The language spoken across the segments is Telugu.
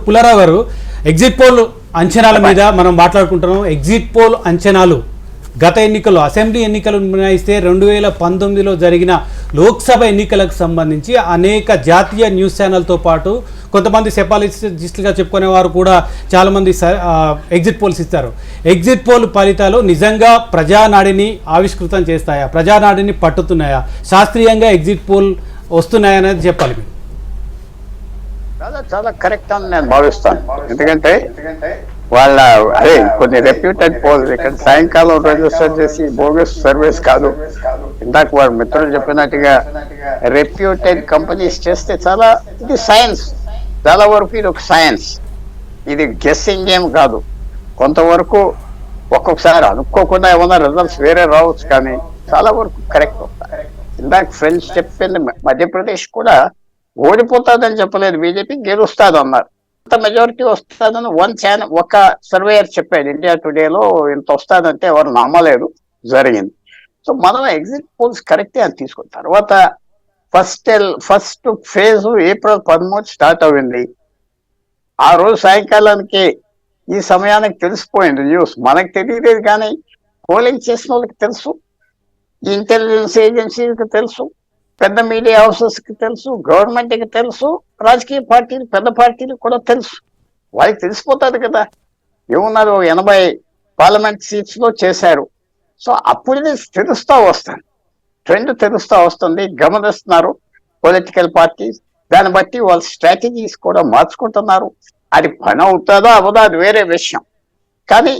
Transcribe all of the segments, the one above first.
పుల్లారావు గారు, ఎగ్జిట్ పోల్ అంచనాల మీద మనం మాట్లాడుకుంటున్నాం. ఎగ్జిట్ పోల్ అంచనాలు గత ఎన్నికల్లో అసెంబ్లీ ఎన్నికలు మినహాయిస్తే 2019లో జరిగిన లోక్సభ ఎన్నికలకు సంబంధించి అనేక జాతీయ న్యూస్ ఛానల్తో పాటు కొంతమంది సెపాలజిస్టులుగా చెప్పుకునే వారు కూడా చాలామంది ఎగ్జిట్ పోల్స్ ఇస్తారు. ఎగ్జిట్ పోల్ ఫలితాలు నిజంగా ప్రజానాడిని ఆవిష్కృతం చేస్తాయా, ప్రజానాడిని పట్టుతున్నాయా, శాస్త్రీయంగా ఎగ్జిట్ పోల్ వస్తున్నాయా అనేది చెప్పాలి మీరు. చాలా చాలా కరెక్ట్ అని నేను భావిస్తాను. ఎందుకంటే వాళ్ళ అదే కొన్ని రెప్యూటెడ్ పోల్స్ ఇక్కడ సాయంకాలం రిజిస్టర్ చేసి బోగస్ సర్వీస్ కాదు. ఇందాక వాడు మిత్రులు చెప్పినట్టుగా రెప్యూటెడ్ కంపెనీస్ చేస్తే చాలా ఇది సైన్స్, చాలా వరకు ఇది ఒక సైన్స్, ఇది గెస్సింగ్ గేమ్ కాదు. కొంతవరకు ఒక్కొక్కసారి అనుకోకుండా ఏమన్నా రిజల్ట్స్ వేరే రావచ్చు, కానీ చాలా వరకు కరెక్ట్ అవుతాయి. ఇందాక ఫ్రెండ్స్ చెప్పింది మధ్యప్రదేశ్ కూడా ఓడిపోతాదని చెప్పలేదు, బీజేపీ గెలుస్తుంది అన్నారు. ఇంత మెజారిటీ వస్తుందని ఒక సర్వేయర్ చెప్పాడు ఇండియా టుడేలో, ఇంత వస్తుందంటే ఎవరు నమ్మలేదు, జరిగింది. సో మనం ఎగ్జిట్ పోల్స్ కరెక్టే అని తీసుకున్న తర్వాత ఫస్ట్ ఫేజ్ ఏప్రిల్ 13 స్టార్ట్ అయింది. ఆ రోజు సాయంకాలానికి ఈ సమయానికి తెలిసిపోయింది న్యూస్. మనకు తెలియలేదు కానీ పోలింగ్ చేసిన వాళ్ళకి తెలుసు, ఇంటెలిజెన్స్ ఏజెన్సీకి తెలుసు, పెద్ద మీడియా హౌసెస్ కి తెలుసు, గవర్నమెంట్ కి తెలుసు, రాజకీయ పార్టీలు పెద్ద పార్టీలు కూడా తెలుసు. వాళ్ళకి తెలిసిపోతుంది కదా, ఏమున్నారు 80 పార్లమెంట్ సీట్స్ లో చేశారు. సో అప్పుడు తెలుస్తూ వస్తుంది, ట్రెండ్ తెలుస్తూ వస్తుంది, గమనిస్తున్నారు పొలిటికల్ పార్టీస్. దాన్ని బట్టి వాళ్ళ స్ట్రాటజీస్ కూడా మార్చుకుంటున్నారు. అది పని అవుతుందో అవదో అది వేరే విషయం. కానీ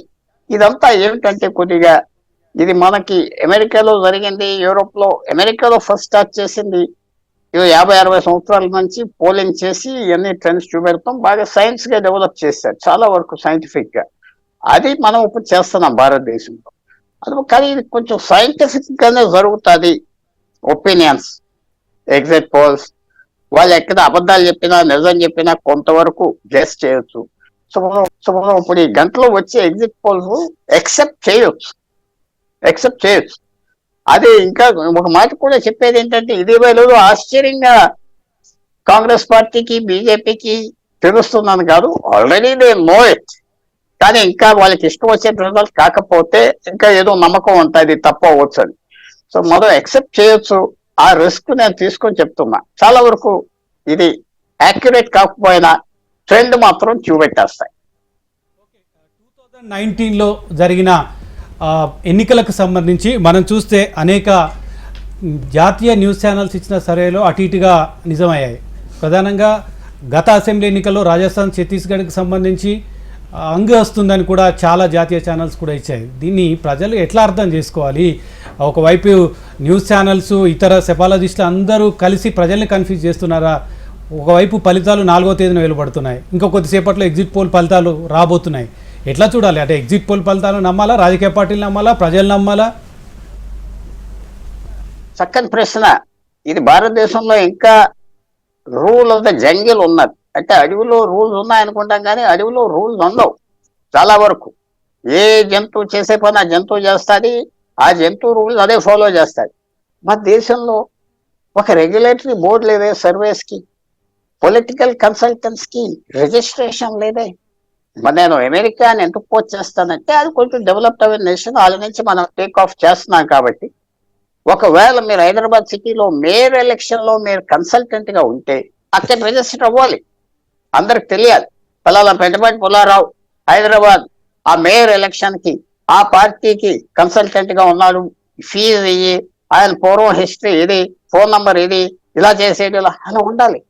ఇదంతా ఏమిటంటే కొద్దిగా ఇది మనకి అమెరికాలో జరిగింది, యూరోప్ లో. అమెరికాలో ఫస్ట్ స్టార్ట్ చేసింది 50-60 సంవత్సరాల నుంచి పోలింగ్ చేసి ఇవన్నీ ట్రెండ్స్ చూపెడతాం, బాగా సైన్స్ గా డెవలప్ చేశారు, చాలా వరకు సైంటిఫిక్ గా. అది మనం ఇప్పుడు చేస్తున్నాం భారతదేశంలో. అది కానీ ఇది కొంచెం సైంటిఫిక్ గానే జరుగుతుంది. ఒపీనియన్స్, ఎగ్జిట్ పోల్స్, వాళ్ళు ఎక్కడ అబద్ధాలు చెప్పినా నిజం చెప్పినా కొంతవరకు గెస్ చేయొచ్చు. సో మనం ఇప్పుడు ఈ గంటలో వచ్చే ఎగ్జిట్ పోల్స్ యాక్సెప్ట్ చేయొచ్చు. అదే ఇంకా ఒక మాట కూడా చెప్పేది ఏంటంటే, ఇది వేళ ఆశ్చర్యంగా కాంగ్రెస్ పార్టీకి బీజేపీకి తెలుస్తుందని కాదు, ఆల్రెడీ దే నో ఇట్. కానీ ఇంకా వాళ్ళకి ఇష్టం వచ్చే రిజల్ట్ కాకపోతే ఇంకా ఏదో నమ్మకం ఉంటుంది, తప్ప అవ్వచ్చు అని. సో మనం యాక్సెప్ట్ చేయొచ్చు. ఆ రిస్క్ నేను తీసుకొని చెప్తున్నా. చాలా వరకు ఇది యాక్యురేట్ కాకపోయినా ట్రెండ్ మాత్రం చూపెట్టేస్తాయి. 2019లో జరిగిన ఎన్నికలకు సంబంధించి మనం చూస్తే అనేక జాతీయ న్యూస్ ఛానల్స్ ఇచ్చిన సర్వేలో అటు ఇటుగా నిజమయ్యాయి. ప్రధానంగా గత అసెంబ్లీ ఎన్నికల్లో రాజస్థాన్, ఛత్తీస్గఢ్కి సంబంధించి అంగు వస్తుందని కూడా చాలా జాతీయ ఛానల్స్ కూడా ఇచ్చాయి. దీన్ని ప్రజలు ఎట్లా అర్థం చేసుకోవాలి? ఒకవైపు న్యూస్ ఛానల్స్, ఇతర సెపాలజిస్టులు అందరూ కలిసి ప్రజల్ని కన్ఫ్యూజ్ చేస్తున్నారా? ఒకవైపు ఫలితాలు 4వ తేదీన వెలువడుతున్నాయి, ఇంకో కొద్దిసేపట్లో ఎగ్జిట్ పోల్ ఫలితాలు రాబోతున్నాయి. ఎట్లా చూడాలి? అంటే ఎగ్జిట్ పోల్ ఫలితాలు నమ్మాలా, రాజకీయ పార్టీలు నమ్మాలా, ప్రజలు నమ్మాలా? చక్కని ప్రశ్న. ఇది భారతదేశంలో ఇంకా రూల్ ఆఫ్ ద జంగిల్ ఉన్నది. అంటే అడవిలో రూల్స్ ఉన్నాయనుకుంటాం కానీ అడవిలో రూల్స్ ఉండవు చాలా వరకు. ఏ జంతువు చేసే పని ఆ జంతువు చేస్తుంది, ఆ జంతువు రూల్స్ అదే ఫాలో చేస్తుంది. మన దేశంలో ఒక రెగ్యులేటరీ బోర్డు లేదే, సర్వేస్ కి, పొలిటికల్ కన్సల్టెంట్స్ కి రిజిస్ట్రేషన్ లేదే. మరి నేను అమెరికా అని ఎందుకు పోస్ట్ చేస్తానంటే అది కొంచెం డెవలప్డ్ అయిన నేషన్, వాళ్ళ నుంచి మనం టేక్ ఆఫ్ చేస్తున్నాం కాబట్టి. ఒకవేళ మీరు హైదరాబాద్ సిటీలో మేయర్ ఎలక్షన్ లో మీరు కన్సల్టెంట్ గా ఉంటే అక్కడ రిజిస్టర్ అవ్వాలి, అందరికి తెలియాలి. పలానా పెద్దపాటి పుల్లారావు హైదరాబాద్ ఆ మేయర్ ఎలక్షన్ కి ఆ పార్టీకి కన్సల్టెంట్ గా ఉన్నాడు, ఫీజు ఇయ్యి, ఆయన పూర్వం హిస్టరీ ఇది, ఫోన్ నంబర్ ఇది, ఇలా చేసేది, ఇలా అలా ఉండాలి.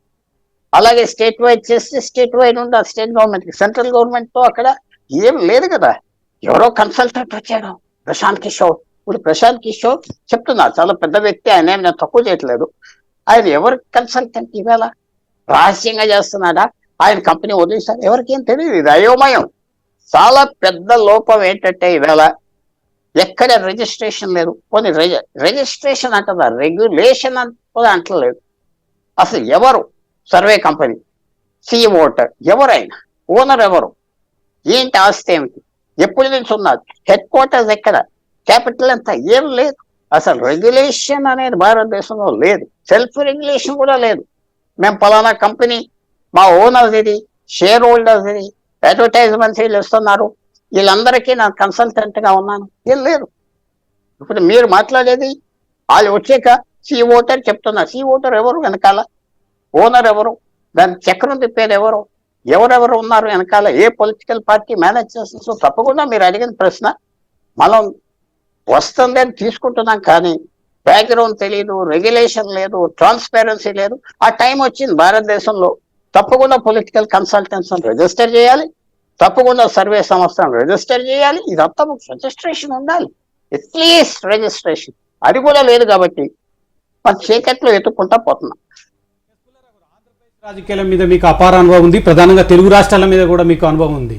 అలాగే స్టేట్ వైడ్ చేస్తే స్టేట్ వైడ్ ఉండాలి. స్టేట్ గవర్నమెంట్ కి, సెంట్రల్ గవర్నమెంట్ తో అక్కడ ఏం లేదు కదా. ఎవరో కన్సల్టెంట్ వచ్చాడు, ప్రశాంత్ కిషోర్. ఇప్పుడు ప్రశాంత్ కిషోర్ చెప్తున్నా, చాలా పెద్ద వ్యక్తి, ఆయన ఏం నేను తక్కువ చేయట్లేదు. ఆయన ఎవరు కన్సల్టెంట్? ఇవాళ రహస్యంగా చేస్తున్నాడా, ఆయన కంపెనీ వదిలేసాడు, ఎవరికేం తెలియదు. ఇది అయోమయం. చాలా పెద్ద లోపం ఏంటంటే ఇవాళ ఎక్కడ రిజిస్ట్రేషన్ లేదు. కొన్ని రిజిస్ట్రేషన్ అంటుందా, రెగ్యులేషన్ కూడా అంటలేదు. అసలు ఎవరు సర్వే కంపెనీ, ఓటర్ ఎవరైనా, ఓనర్ ఎవరు, ఏంటి ఆస్తి ఏమిటి, ఎప్పటి నుంచి ఉన్నారు, హెడ్ క్వార్టర్స్ ఎక్కడ, క్యాపిటల్ ఎంత, ఏం లేదు. అసలు రెగ్యులేషన్ అనేది భారతదేశంలో లేదు. సెల్ఫ్ రెగ్యులేషన్ కూడా లేదు. మేము పలానా కంపెనీ, మా ఓనర్ ఇది, షేర్ హోల్డర్స్ అడ్వర్టైజ్మెంట్స్ వీళ్ళు ఇస్తున్నారు, వీళ్ళందరికీ నేను కన్సల్టెంట్గా ఉన్నాను. ఏం లేదు. ఇప్పుడు మీరు మాట్లాడేది వాళ్ళు వచ్చాక సి ఓటర్ చెప్తున్నారు. సి ఓటర్ ఎవరు వెనకాల? ఓనర్ ఎవరు? దాని చక్రం తిప్పేది ఎవరు? ఎవరెవరు ఉన్నారు వెనకాల? ఏ పొలిటికల్ పార్టీ మేనేజ్ చేస్తుంది? సో తప్పకుండా మీరు అడిగిన ప్రశ్న మనం వస్తుంది అని తీసుకుంటున్నాం, కానీ బ్యాక్గ్రౌండ్ తెలియదు, రెగ్యులేషన్ లేదు, ట్రాన్స్పరెన్సీ లేదు. ఆ టైం వచ్చింది భారతదేశంలో. తప్పకుండా పొలిటికల్ కన్సల్టెన్సీ రిజిస్టర్ చేయాలి, తప్పకుండా సర్వే సంస్థను రిజిస్టర్ చేయాలి. ఇదంతా రిజిస్ట్రేషన్ ఉండాలి, అట్లీస్ట్ రిజిస్ట్రేషన్. అది కూడా లేదు కాబట్టి మన చీకట్లో ఎత్తుక్కుంటా పోతున్నాం. రాజకీయాల మీద మీకు అపార అనుభవం ఉంది, ప్రధానంగా తెలుగు రాష్ట్రాల మీద కూడా మీకు అనుభవం ఉంది.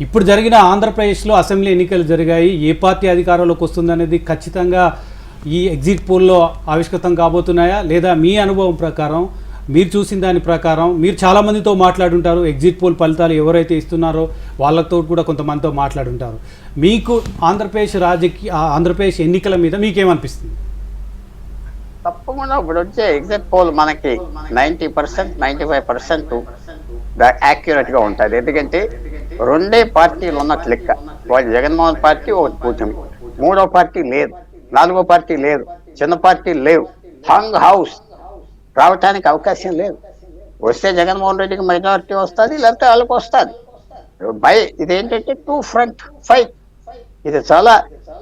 ఇప్పుడు జరిగిన ఆంధ్రప్రదేశ్లో అసెంబ్లీ ఎన్నికలు జరిగాయి. ఏ పార్టీ అధికారంలోకి వస్తుందనేది ఖచ్చితంగా ఈ ఎగ్జిట్ పోల్లో ఆవిష్కృతం కాబోతున్నాయా, లేదా మీ అనుభవం ప్రకారం, మీరు చూసిన దాని ప్రకారం, మీరు చాలామందితో మాట్లాడుంటారు, ఎగ్జిట్ పోల్ ఫలితాలు ఎవరైతే ఇస్తున్నారో వాళ్ళతో కూడా కొంతమందితో మాట్లాడుంటారు. మీకు ఆంధ్రప్రదేశ్ ఎన్నికల మీద మీకేమనిపిస్తుంది? తప్పకుండా ఇప్పుడు వచ్చే ఎగ్జిట్ పోల్ మనకి 90%, 95% యాక్యురేట్ గా ఉంటుంది. ఎందుకంటే రెండే పార్టీలు ఉన్నట్లు లెక్క. వాళ్ళు జగన్మోహన్ పార్టీ, ఒకటి కూటమి. మూడో పార్టీ లేదు, నాలుగో పార్టీ లేదు, చిన్న పార్టీ లేవు. హంగ్ హౌస్ రావటానికి అవకాశం లేదు. వస్తే జగన్మోహన్ రెడ్డికి మెజారిటీ వస్తుంది, లేకపోతే వాళ్ళకి వస్తుంది. ఇదేంటంటే 2 ఫ్రంట్ ఫైట్. ఇది చాలా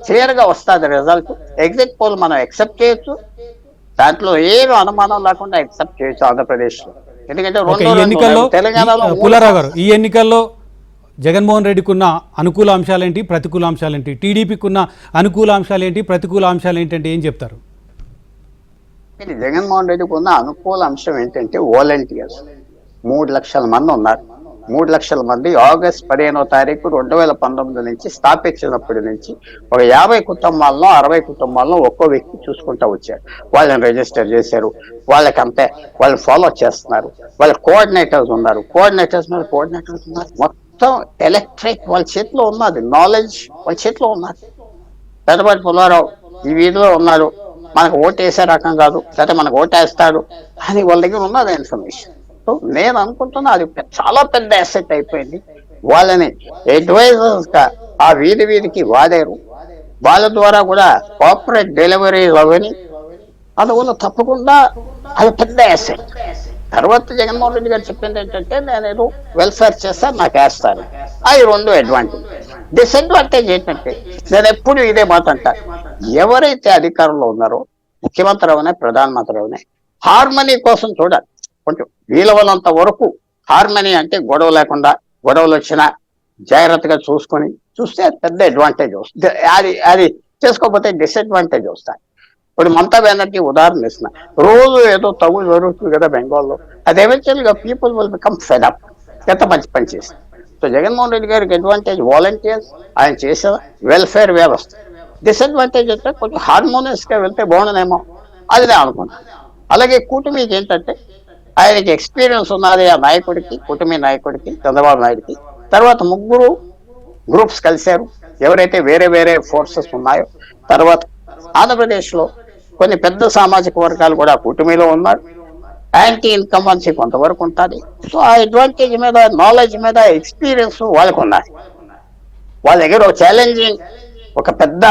క్లియర్ గా వస్తుంది రిజల్ట్. ఎగ్జిట్ పోల్ మనం యాక్సెప్ట్ చేయొచ్చు, దాంట్లో ఏమి అనుమానం లేకుండా యాక్సెప్ట్ చేయొచ్చు ఆంధ్రప్రదేశ్ లో. ఎందుకంటే తెలంగాణలో పుల్లారావు గారు, ఈ ఎన్నికల్లో జగన్మోహన్ రెడ్డికి ఉన్న అనుకూల అంశాలేంటి, ప్రతికూల అంశాలేంటి, టీడీపీకి ఉన్న అనుకూల అంశాలేంటి, ప్రతికూల అంశాలు ఏంటంటే ఏం చెప్తారు? జగన్మోహన్ రెడ్డికి ఉన్న అనుకూల అంశం ఏంటంటే వాలంటీర్స్ 3 లక్షల మంది ఉన్నారు. 3 లక్షల మంది ఆగస్ట్ 15వ తారీఖు 2019 నుంచి స్థాపించినప్పటి నుంచి ఒక 50 కుటుంబాలను 60 కుటుంబాలను ఒక్కో వ్యక్తి చూసుకుంటూ వచ్చారు. వాళ్ళని రిజిస్టర్ చేశారు, వాళ్ళకంతే వాళ్ళని ఫాలో చేస్తున్నారు. వాళ్ళ కోఆర్డినేటర్స్ ఉన్నారు, కోఆర్డినేటర్స్ ఉన్నారు. మొత్తం ఎలక్ట్రిక్ వాళ్ళ చేతిలో ఉన్నది, నాలెడ్జ్ వాళ్ళ చేతిలో ఉన్నది. పెద్దపాటి పుల్లారావు ఈ వీధిలో ఉన్నారు, మనకు ఓటు వేసే రకం కాదు, లేకపోతే మనకు ఓటు వేస్తాడు అని వాళ్ళ దగ్గర ఉన్నది ఇన్ఫర్మేషన్. నేను అనుకుంటున్నా అది చాలా పెద్ద అసెట్ అయిపోయింది. వాళ్ళని అడ్వైజర్స్ గా ఆ వీధికి వాడారు. వాళ్ళ ద్వారా కూడా కార్పొరేట్ డెలివరీస్ అవని, అందువల్ల తప్పకుండా అది పెద్ద అసెట్. తర్వాత జగన్మోహన్ రెడ్డి గారు చెప్పింది ఏంటంటే, నేను ఏదో వెల్ఫేర్ చేస్తాను, నాకు వేస్తాను. అది 2 అడ్వాంటేజ్. డిసడ్వాంటేజ్ ఏంటంటే, నేను ఎప్పుడు ఇదే మాట అంటాను, ఎవరైతే అధికారంలో ఉన్నారో, ముఖ్యమంత్రి అవునే, ప్రధానమంత్రి అవునే, హార్మనీ కోసం చూడాలి. కొంచెం వీలవలంత వరకు హార్మనీ అంటే గొడవ లేకుండా, గొడవలు వచ్చినా జాగ్రత్తగా చూస్తే పెద్ద అడ్వాంటేజ్ వస్తుంది. అది చేసుకోకపోతే డిసడ్వాంటేజ్ వస్తాయి. ఇప్పుడు మమతా బెనర్జీ ఉదాహరణ ఇస్తున్నా, రోజు ఏదో తగులు జరుగుతుంది కదా బెంగాల్లో, అది ఎవెన్చువల్ గా people will become fed up. ఎంత మంచి పని చేసి. సో జగన్మోహన్ రెడ్డి గారికి అడ్వాంటేజ్ వాలంటీర్స్, ఆయన చేసే వెల్ఫేర్ వ్యవస్థ. డిసడ్వాంటేజ్ అంటే కొంచెం హార్మోనియస్ గా వెళ్తే బాగుండనేమో, అది నేను అనుకున్నాను. అలాగే కూటమికి ఏంటంటే, ఆయనకి ఎక్స్పీరియన్స్ ఉన్నది ఆ నాయకుడికి, కూటమి నాయకుడికి, చంద్రబాబు నాయుడికి. తర్వాత 3 గ్రూప్స్ కలిశారు, ఎవరైతే వేరే ఫోర్సెస్ ఉన్నాయో. తర్వాత ఆంధ్రప్రదేశ్ లో కొన్ని పెద్ద సామాజిక వర్గాలు కూడా కూటమిలో ఉన్నారు. యాంటీ ఇన్కంబెన్సీ కొంతవరకు ఉంటుంది. సో ఆ అడ్వాంటేజ్ మీద, నాలెడ్జ్ మీద, ఎక్స్పీరియన్స్ వాళ్ళకు ఉన్నది. వాళ్ళ దగ్గర ఒక ఛాలెంజింగ్ ఒక పెద్ద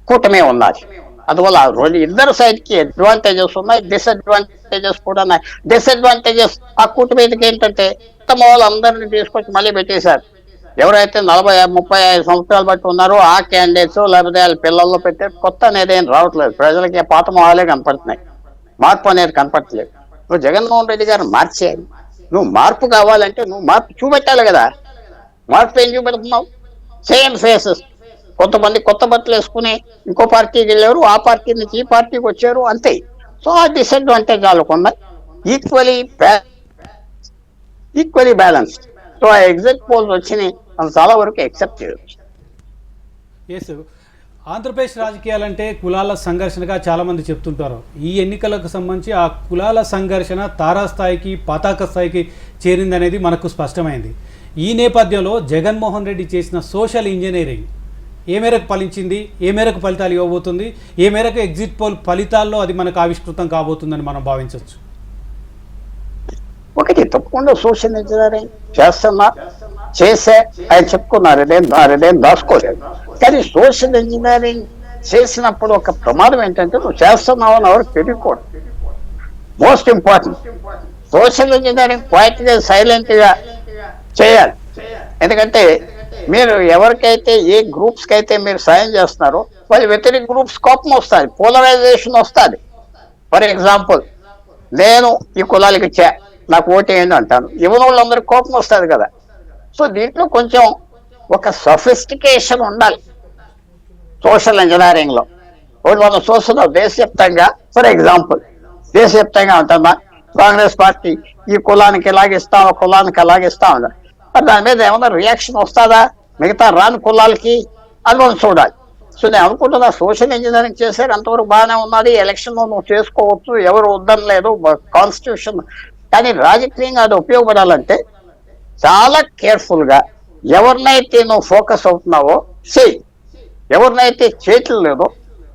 కూటమి ఉన్నది. అందువల్ల ఇద్దరు సైడ్ కి అడ్వాంటేజెస్ ఉన్నాయి, డిసడ్వాంటేజెస్ కూడా ఉన్నాయి. డిసడ్వాంటేజెస్ ఆ కూటమికి ఏంటంటే, తమ వాళ్ళందరినీ తీసుకొచ్చి మళ్ళీ పెట్టేశారు. ఎవరైతే 40-35 సంవత్సరాలు బట్టి ఉన్నారో ఆ క్యాండిడేట్స్, లేకపోతే వాళ్ళ పిల్లల్లో పెట్టే కొత్త అనేది ఏం రావట్లేదు. ప్రజలకి పాత మొహాలే కనపడుతున్నాయి, మార్పు అనేది కనపడట్లేదు. నువ్వు జగన్మోహన్ రెడ్డి గారు మార్చేయాలి. నువ్వు మార్పు కావాలంటే నువ్వు మార్పు చూపెట్టాలి కదా. మార్పు ఏం చూపెడుతున్నావు? Same faces. కొంతమంది కొత్త బట్టలు వేసుకుని ఇంకో పార్టీకి వెళ్ళారు, ఆ పార్టీ నుంచి ఈ పార్టీకి వచ్చారు, అంతే. సో ఆ డిసడ్వాంటేజ్ వాళ్ళకున్నాయి. Equally balanced. సో ఆ ఎగ్జిట్ పోల్స్ వచ్చినాయి, మనం చాలా వరకు యాక్సెప్ట్ చేయవచ్చు. ఎస్, ఆంధ్రప్రదేశ్ రాజకీయాలంటే కులాల సంఘర్షణగా చాలామంది చెప్తుంటారు. ఈ ఎన్నికలకు సంబంధించి ఆ కులాల సంఘర్షణ తారాస్థాయికి, పతాక స్థాయికి చేరిందనేది మనకు స్పష్టమైంది. ఈ నేపథ్యంలో జగన్మోహన్ రెడ్డి చేసిన సోషల్ ఇంజనీరింగ్ ఏ మేరకు ఫలించింది, ఏ మేరకు ఫలితాలు ఇవ్వబోతుంది, ఏ మేరకు ఎగ్జిట్ పోల్ ఫలితాల్లో అది మనకు ఆవిష్కృతం కాబోతుందని మనం భావించవచ్చు? ఒకటి తప్పకుండా సోషల్ ఇంజనీరింగ్ చేస్తున్నా, చేసే ఆయన చెప్పుకున్నారు, అదేం దాచుకోలేదు. కానీ సోషల్ ఇంజనీరింగ్ చేసినప్పుడు ఒక ప్రమాదం ఏంటంటే నువ్వు చేస్తున్నావు అని ఎవరు తెలియకూడదు. మోస్ట్ ఇంపార్టెంట్ సోషల్ ఇంజనీరింగ్ క్వైట్గా సైలెంట్గా చేయాలి. ఎందుకంటే మీరు ఎవరికైతే ఏ గ్రూప్స్కి అయితే మీరు సాయం చేస్తున్నారో వాళ్ళ వ్యతిరేక గ్రూప్స్ కోపం వస్తుంది, పోలరైజేషన్ వస్తుంది. ఫర్ ఎగ్జాంపుల్, నేను ఈ కులాలకి ఇచ్చా, నాకు ఓటేయండి అంటాను, ఇవ్వని వాళ్ళందరికీ కోపం వస్తుంది కదా. సో దీంట్లో కొంచెం ఒక సొఫిస్టికేషన్ ఉండాలి సోషల్ ఇంజనీరింగ్లో. మనం చూస్తున్నాం దేశవ్యాప్తంగా, ఫర్ ఎగ్జాంపుల్ దేశవ్యాప్తంగా ఉంటుందా కాంగ్రెస్ పార్టీ ఈ కులానికి ఎలాగిస్తాం, ఆ కులానికి ఎలాగిస్తాం అన్నారు. మరి దాని మీద ఏమైనా రియాక్షన్ వస్తుందా మిగతా రాని కులాలకి అని మనం చూడాలి. సో నేను అనుకుంటున్నా సోషల్ ఇంజనీరింగ్ చేశారు, అంతవరకు బాగానే ఉన్నది, ఎలక్షన్లో నువ్వు చేసుకోవచ్చు, ఎవరు వద్దనలేదు, కాన్స్టిట్యూషన్. కానీ రాజకీయంగా అది ఉపయోగపడాలంటే చాలా కేర్ఫుల్గా ఎవరినైతే నువ్వు ఫోకస్ అవుతున్నావో చెయ్యి, ఎవరినైతే చేతులు లేదో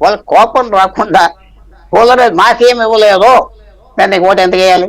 వాళ్ళ కోపం రాకుండా పోలరైజ్ నాకేం ఇవ్వలేదో నేను నీకు ఓటు ఎంత వేయాలి,